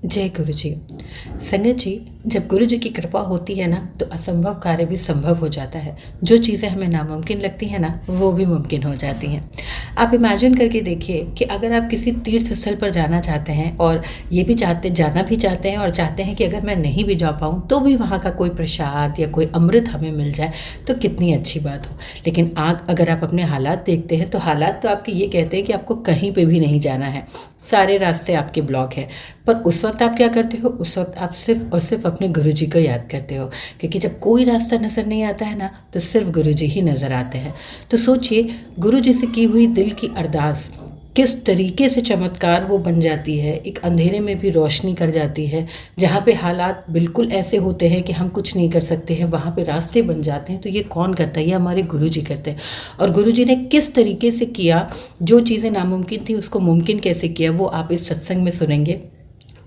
जय गुरु जी। संगत जी, जब गुरु जी की कृपा होती है ना तो असंभव कार्य भी संभव हो जाता है। जो चीज़ें हमें नामुमकिन लगती हैं ना वो भी मुमकिन हो जाती हैं। आप इमेजिन करके देखिए कि अगर आप किसी तीर्थ स्थल पर जाना चाहते हैं और ये भी जाना भी चाहते हैं और चाहते हैं कि अगर मैं नहीं भी जा पाऊँ तो भी वहाँ का कोई प्रसाद या कोई अमृत हमें मिल जाए तो कितनी अच्छी बात हो। लेकिन अगर आप अपने हालात देखते हैं तो हालात तो आपके ये कहते हैं कि आपको कहीं पे भी नहीं जाना है, सारे रास्ते आपके ब्लॉक हैं। पर उस वक्त आप क्या करते हो? उस वक्त आप सिर्फ और सिर्फ अपने गुरु जी को याद करते हो, क्योंकि जब कोई रास्ता नज़र नहीं आता है ना तो सिर्फ गुरु जी ही नज़र आते हैं। तो सोचिए, गुरु जी से की हुई दिल की अरदास किस तरीके से चमत्कार वो बन जाती है, एक अंधेरे में भी रोशनी कर जाती है। जहाँ पे हालात बिल्कुल ऐसे होते हैं कि हम कुछ नहीं कर सकते हैं, वहाँ पे रास्ते बन जाते हैं। तो ये कौन करता है? ये हमारे गुरु जी करते हैं। और गुरु जी ने किस तरीके से किया, जो चीज़ें नामुमकिन थी उसको मुमकिन कैसे किया, वो आप इस सत्संग में सुनेंगे।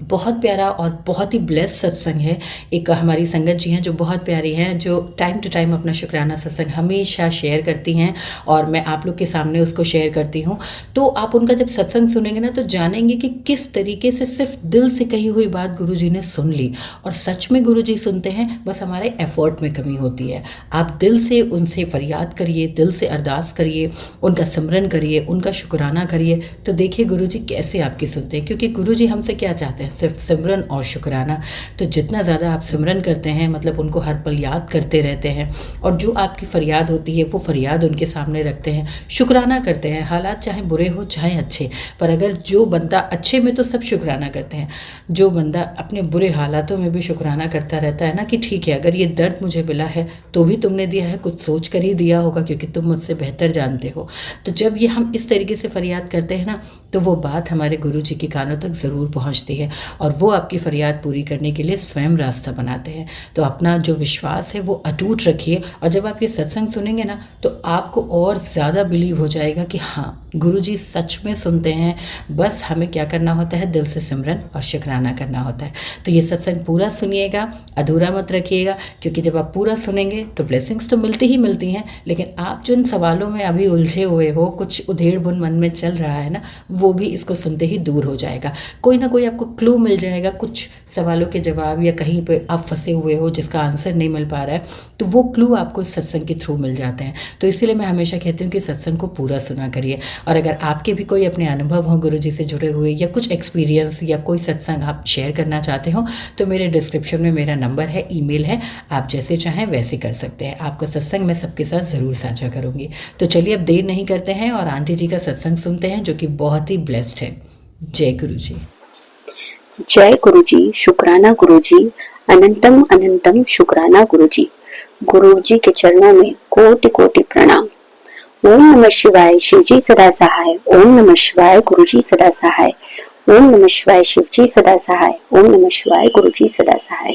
बहुत प्यारा और बहुत ही ब्लेस सत्संग है। एक हमारी संगत जी हैं जो बहुत प्यारी हैं, जो टाइम टू टाइम अपना शुक्राना सत्संग हमेशा शेयर करती हैं और मैं आप लोग के सामने उसको शेयर करती हूँ। तो आप उनका जब सत्संग सुनेंगे ना तो जानेंगे कि किस तरीके से सिर्फ दिल से कही हुई बात गुरु जी ने सुन ली। और सच में गुरु जी सुनते हैं, बस हमारे एफर्ट में कमी होती है। आप दिल से उनसे फरियाद करिए, दिल से अरदास करिए, उनका सिमरन करिए, उनका शुक्राना करिए, तो देखिए गुरु जी कैसे आपकी सुनते हैं। क्योंकि गुरु जी हमसे क्या चाहते हैं? सिर्फ सिमरन और शुक्राना। तो जितना ज़्यादा आप सिमरन करते हैं, मतलब उनको हर पल याद करते रहते हैं और जो आपकी फरियाद होती है वो फरियाद उनके सामने रखते हैं, शुक्राना करते हैं, हालात चाहे बुरे हो चाहे अच्छे। पर अगर जो बंदा अच्छे में तो सब शुक्राना करते हैं, जो बंदा अपने बुरे हालातों में भी शुक्राना करता रहता है ना कि ठीक है, अगर ये दर्द मुझे मिला है तो भी तुमने दिया है, कुछ सोच कर ही दिया होगा क्योंकि तुम मुझसे बेहतर जानते हो। तो जब ये हम इस तरीके से फरियाद करते हैं ना तो वो बात हमारे गुरु जी के कानों तक ज़रूर पहुँचती है और वो आपकी फरियाद पूरी करने के लिए स्वयं रास्ता बनाते हैं। तो अपना जो विश्वास है वो अटूट रखिए और जब आप ये सत्संग सुनेंगे ना तो आपको और ज़्यादा बिलीव हो जाएगा कि हाँ, गुरु जी सच में सुनते हैं। बस हमें क्या करना होता है? दिल से सिमरन और शुक्राना करना होता है। तो ये सत्संग पूरा सुनिएगा, अधूरा मत रखिएगा, क्योंकि जब आप पूरा सुनेंगे तो ब्लेसिंग्स तो मिलती ही मिलती हैं, लेकिन आप जिन सवालों में अभी उलझे हुए हो, कुछ उधेड़ बुन मन में चल रहा है ना, वो भी इसको सुनते ही दूर हो जाएगा। कोई ना कोई आपको क्लू मिल जाएगा, कुछ सवालों के जवाब, या कहीं पे आप फंसे हुए हो जिसका आंसर नहीं मिल पा रहा है, तो वो क्लू आपको इस सत्संग के थ्रू मिल जाते हैं। तो इसीलिए मैं हमेशा कहती हूँ कि सत्संग को पूरा सुना करिए। और अगर आपके भी कोई अपने अनुभव हो गुरु जी से जुड़े हुए या कुछ एक्सपीरियंस या कोई सत्संग आप शेयर करना चाहते हो तो मेरे डिस्क्रिप्शन में मेरा नंबर है, ईमेल है, आप जैसे चाहें वैसे कर सकते हैं। आपका सत्संग मैं सबके साथ ज़रूर साझा करूँगी। तो चलिए अब देर नहीं करते हैं और आंटी जी का सत्संग सुनते हैं जो कि बहुत ही ब्लेस्ड है। जय गुरु जी। जय गुरु जी, शुक्राना गुरु जी, अनंतम अनंतम शुक्राना गुरु जी। गुरु जी के चरणों में कोटि कोटि प्रणाम। ओम नमः शिवाय, शिव जी सदा सहाय। ओम नमः शिवाय, गुरु जी सदा सहाय। ओम नमः शिवाय, शिव जी सदा सहाय। ओम नमः शिवाय, गुरु जी सदा सहाय।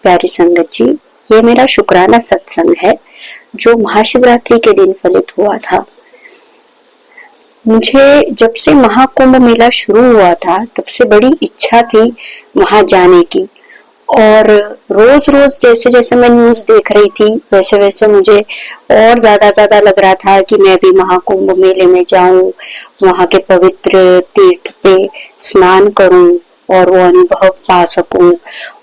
प्यारी संगत जी, ये मेरा शुक्राना सत्संग है जो महाशिवरात्रि के दिन फलित हुआ था। मुझे जब से महाकुंभ मेला शुरू हुआ था तब से बड़ी इच्छा थी वहां जाने की, और रोज रोज जैसे जैसे मैं न्यूज देख रही थी वैसे वैसे मुझे और ज्यादा लग रहा था कि मैं भी महाकुंभ मेले में जाऊं, वहां के पवित्र तीर्थ पे स्नान करूं और वो अनुभव पा सकूं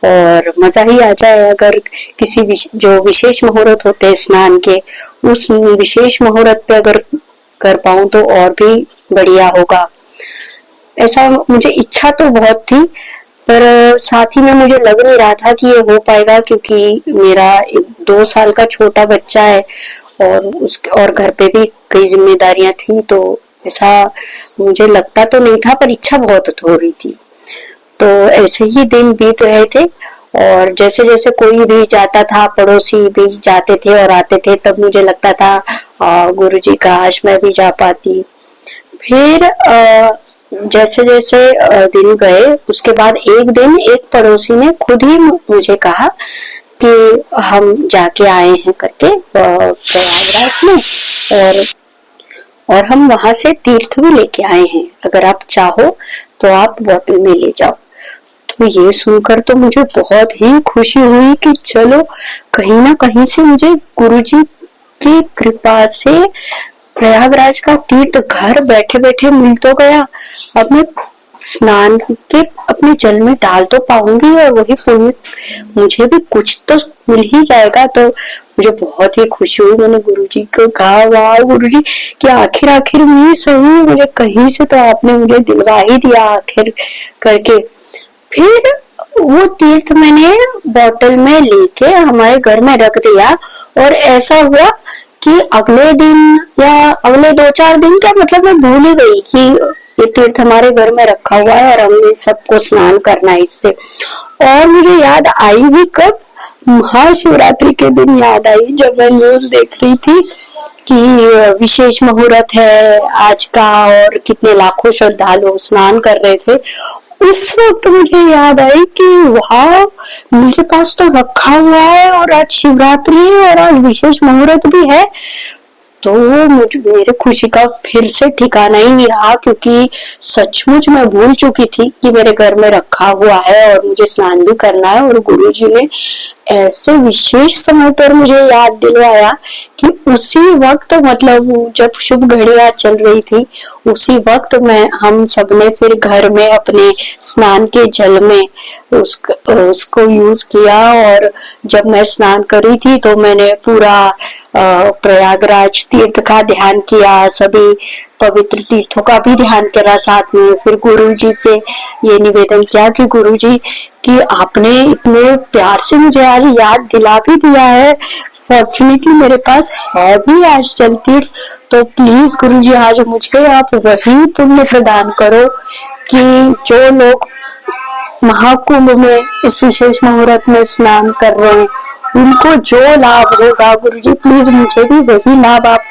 और मजा ही आ जाए। अगर किसी जो विशेष मुहूर्त होते हैं स्नान के, उस विशेष मुहूर्त पे अगर कर पाऊं तो और भी बढ़िया होगा। ऐसा मुझे इच्छा तो बहुत थी, पर साथ ही में मुझे लग नहीं रहा था कि ये हो पाएगा, क्योंकि मेरा 2 साल का छोटा बच्चा है और घर पे भी कई जिम्मेदारियां थी, तो ऐसा मुझे लगता तो नहीं था, पर इच्छा बहुत हो रही थी। तो ऐसे ही दिन बीत रहे थे और जैसे जैसे कोई भी जाता था, पड़ोसी भी जाते थे और आते थे, तब मुझे लगता था गुरुजी काश मैं भी जा पाती। फिर जैसे जैसे दिन गए, उसके बाद एक दिन एक पड़ोसी ने खुद ही मुझे कहा कि हम जाके आए हैं करके प्रयागराज में, और हम वहां से तीर्थ भी लेके आए हैं, अगर आप चाहो तो आप बोतल में ले जाओ। तो ये सुनकर तो मुझे बहुत ही खुशी हुई कि चलो कहीं ना कहीं से मुझे गुरुजी की कृपा से प्रयागराज का तीर्थ घर बैठे बैठे मिल तो गया। अब मैं स्नान के अपने जल में डाल तो पाऊंगी और वही पुण्य मुझे भी कुछ तो मिल ही जाएगा। तो मुझे बहुत ही खुशी हुई। मैंने गुरुजी को कहा, वाह गुरुजी कि आखिर आखिर में सही, मुझे कहीं से तो आपने मुझे दिलवा ही दिया आखिर करके। फिर वो तीर्थ मैंने बॉटल में लेके हमारे घर में रख दिया और ऐसा हुआ कि अगले दिन या अगले 2-4 दिन, क्या मतलब मैं भूल ही गई कि ये तीर्थ हमारे घर में रखा हुआ है और हमें सबको स्नान करना है इससे। और मुझे याद आई भी कब, महाशिवरात्रि के दिन याद आई जब मैं न्यूज देख रही थी कि विशेष मुहूर्त है आज का और कितने लाखों श्रद्धालु स्नान कर रहे थे। उस वक्त मुझे याद आई कि वाह, मेरे पास तो रखा हुआ है और आज शिवरात्रि है और आज विशेष मुहूर्त भी है। तो मुझे मेरे खुशी का फिर से ठिकाना ही नहीं रहा, क्योंकि सचमुच मैं भूल चुकी थी कि मेरे घर में रखा हुआ है और मुझे स्नान भी करना है। और गुरुजी ने ऐसे विशेष समय पर मुझे याद दिलवाया कि उसी वक्त, मतलब जब शुभ घड़ियां चल रही थी, उसी वक्त हम सबने फिर घर में अपने स्नान के जल में उसको यूज किया। और जब मैं स्नान करी थी तो मैंने पूरा प्रयागराज तीर्थ का ध्यान किया, सभी पवित्र तीर्थों का भी ध्यान करा साथ में। फिर गुरुजी से ये निवेदन किया कि गुरुजी कि आपने इतने प्यार से मुझे आज याद दिला भी दिया है, फॉर्चुनेटली मेरे पास है भी आज जल तीर्थ, तो प्लीज गुरुजी आज मुझे आप वही पुण्य प्रदान करो कि जो लोग महाकुंभ में इस विशेष मुहूर्त में स्नान कर रहे हैं उनको जो लाभ होगा, गुरुजी प्लीज मुझे भी वही लाभ आप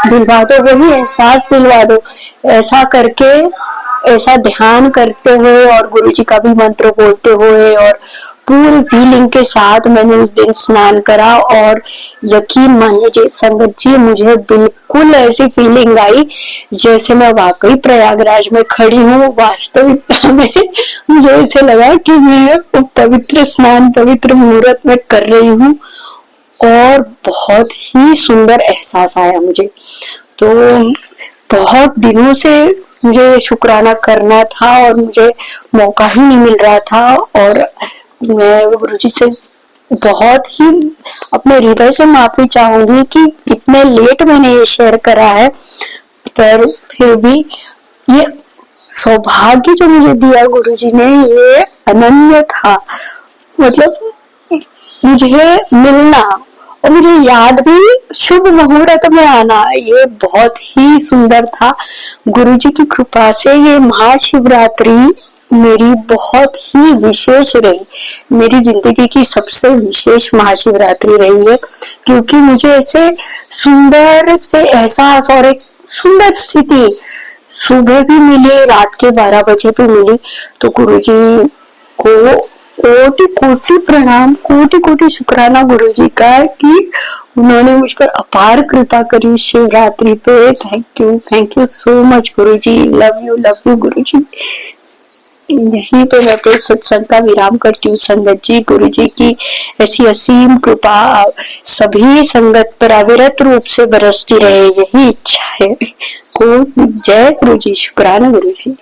दिलवा दो, वही एहसास दिलवा दो। ऐसा करके, ऐसा ध्यान करते हुए और गुरुजी का भी मंत्र बोलते हुए और पूरी फीलिंग के साथ मैंने उस दिन स्नान करा। और यकीन मानिए संगत जी, मुझे बिल्कुल ऐसी फीलिंग आई जैसे मैं वाकई प्रयागराज में खड़ी हूँ। वास्तविकता में मुझे ऐसे लगा कि मैं पवित्र स्नान, पवित्र मुहूर्त में कर रही हूँ और बहुत ही सुंदर एहसास आया मुझे। तो बहुत दिनों से मुझे शुक्राना करना था और मुझे मौका ही नहीं मिल रहा था। और मैं गुरुजी से बहुत ही अपने हृदय से माफी चाहूंगी कि इतने लेट मैंने ये शेयर करा है, पर फिर भी ये सौभाग्य जो मुझे दिया गुरुजी ने, ये अनन्य था। मतलब मुझे मिलना और मुझे याद भी शुभ मुहूर्त में आना, ये बहुत ही सुंदर था। गुरुजी की कृपा से ये महाशिवरात्रि मेरी बहुत ही विशेष रही, मेरी जिंदगी की सबसे विशेष महाशिवरात्रि रही है, क्योंकि मुझे ऐसे सुंदर से एहसास और एक सुंदर स्थिति सुबह भी मिली, रात के 12 बजे भी मिली। तो गुरुजी को कोटि कोटि प्रणाम, कोटि कोटि शुक्राना गुरुजी का कि उन्होंने मुझ पर अपार कृपा करी शिवरात्रि पे। Thank you so much guruji, love you guruji. यहीं पे मैं तो सत्संग का विराम करती हूँ संगत जी। गुरुजी की ऐसी असीम कृपा सभी संगत पर अविरत रूप से बरसती रहे, यही इच्छा है। को जय गुरुजी, शुक्राना गुरुजी।